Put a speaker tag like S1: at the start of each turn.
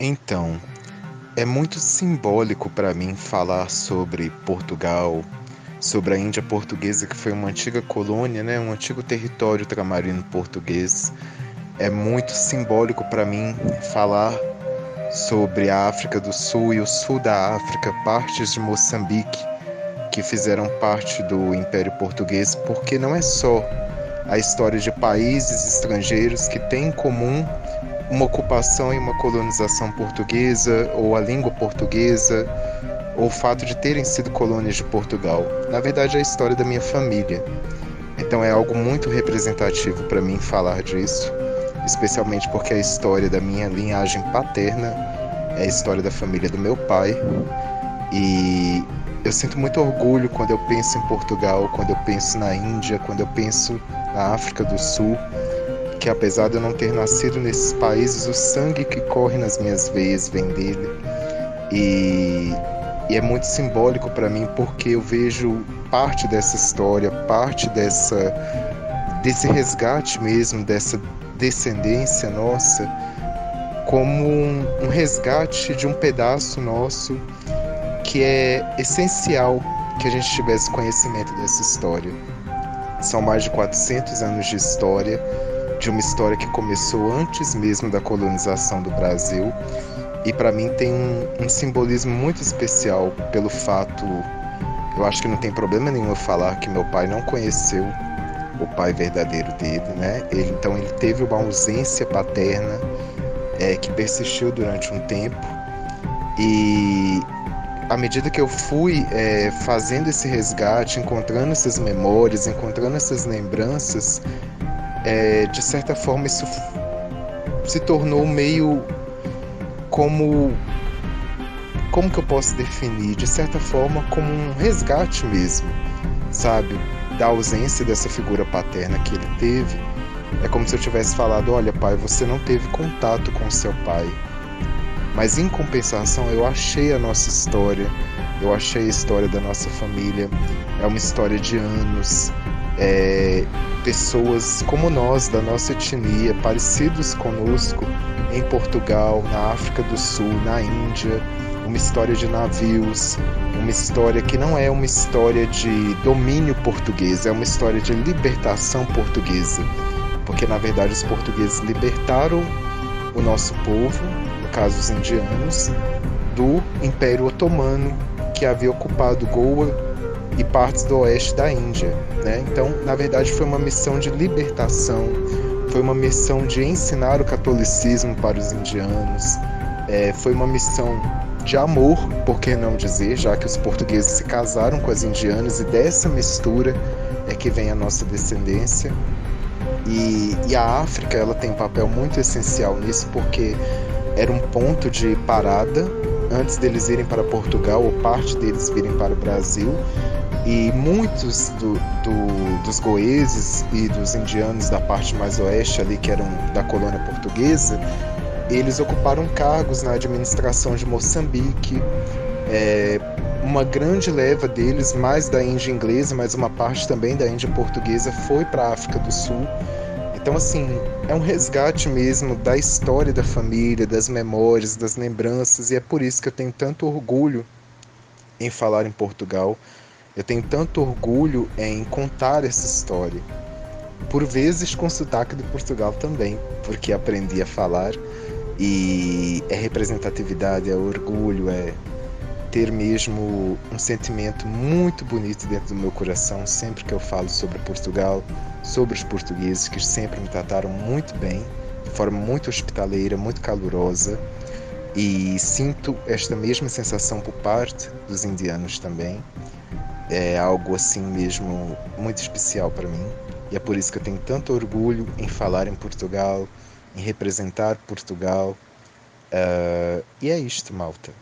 S1: Então, é muito simbólico para mim falar sobre Portugal, sobre a Índia Portuguesa, que foi uma antiga colônia, né, um antigo território ultramarino português. É muito simbólico para mim falar sobre a África do Sul e o sul da África, partes de Moçambique, que fizeram parte do Império Português, porque não é só a história de países estrangeiros que têm em comum uma ocupação e uma colonização portuguesa, ou a língua portuguesa, ou o fato de terem sido colônias de Portugal. Na verdade, é a história da minha família. Então é algo muito representativo para mim falar disso, especialmente porque a história da minha linhagem paterna é a história da família do meu pai. E eu sinto muito orgulho quando eu penso em Portugal, quando eu penso na Índia, quando eu penso na África do Sul, que apesar de eu não ter nascido nesses países, o sangue que corre nas minhas veias vem dele. E, e é muito simbólico para mim porque eu vejo parte dessa história, parte desse resgate mesmo, dessa descendência nossa, como um resgate de um pedaço nosso que é essencial que a gente tivesse conhecimento dessa história. São mais de 400 anos de história, de uma história que começou antes mesmo da colonização do Brasil, e para mim tem um simbolismo muito especial pelo fato, eu acho que não tem problema nenhum eu falar que meu pai não conheceu o pai verdadeiro dele, né? Então ele teve uma ausência paterna que persistiu durante um tempo, e à medida que eu fui fazendo esse resgate, encontrando essas memórias, encontrando essas lembranças, de certa forma isso se tornou meio como que eu posso definir? De certa forma como um resgate mesmo, sabe? Da ausência dessa figura paterna que ele teve. É como se eu tivesse falado, olha pai, você não teve contato com seu pai. Mas em compensação eu achei a nossa história, eu achei a história da nossa família, é uma história de anos, pessoas como nós, da nossa etnia, parecidos conosco, em Portugal, na África do Sul, na Índia, uma história de navios, uma história que não é uma história de domínio português, é uma história de libertação portuguesa, porque na verdade os portugueses libertaram o nosso povo, no caso os indianos, do Império Otomano, que havia ocupado Goa e partes do oeste da Índia, né? Então, na verdade, foi uma missão de libertação, foi uma missão de ensinar o catolicismo para os indianos, foi uma missão de amor, por que não dizer, já que os portugueses se casaram com as indianas e dessa mistura é que vem a nossa descendência. E a África, ela tem um papel muito essencial nisso, porque era um ponto de parada antes deles irem para Portugal, ou parte deles virem para o Brasil, e muitos dos goeses e dos indianos da parte mais oeste ali, que eram da colônia portuguesa, eles ocuparam cargos na administração de Moçambique. Uma grande leva deles, mais da Índia inglesa, mas uma parte também da Índia portuguesa, foi para a África do Sul. Então, assim, é um resgate mesmo da história da família, das memórias, das lembranças, e é por isso que eu tenho tanto orgulho em falar em Portugal, eu tenho tanto orgulho em contar essa história. Por vezes com sotaque de Portugal também, porque aprendi a falar, e é representatividade, é orgulho, é ter mesmo um sentimento muito bonito dentro do meu coração sempre que eu falo sobre Portugal, sobre os portugueses que sempre me trataram muito bem, de forma muito hospitaleira, muito calorosa, e sinto esta mesma sensação por parte dos indianos também. É algo assim mesmo muito especial para mim, e é por isso que eu tenho tanto orgulho em falar em Portugal, em representar Portugal, e é isto, malta.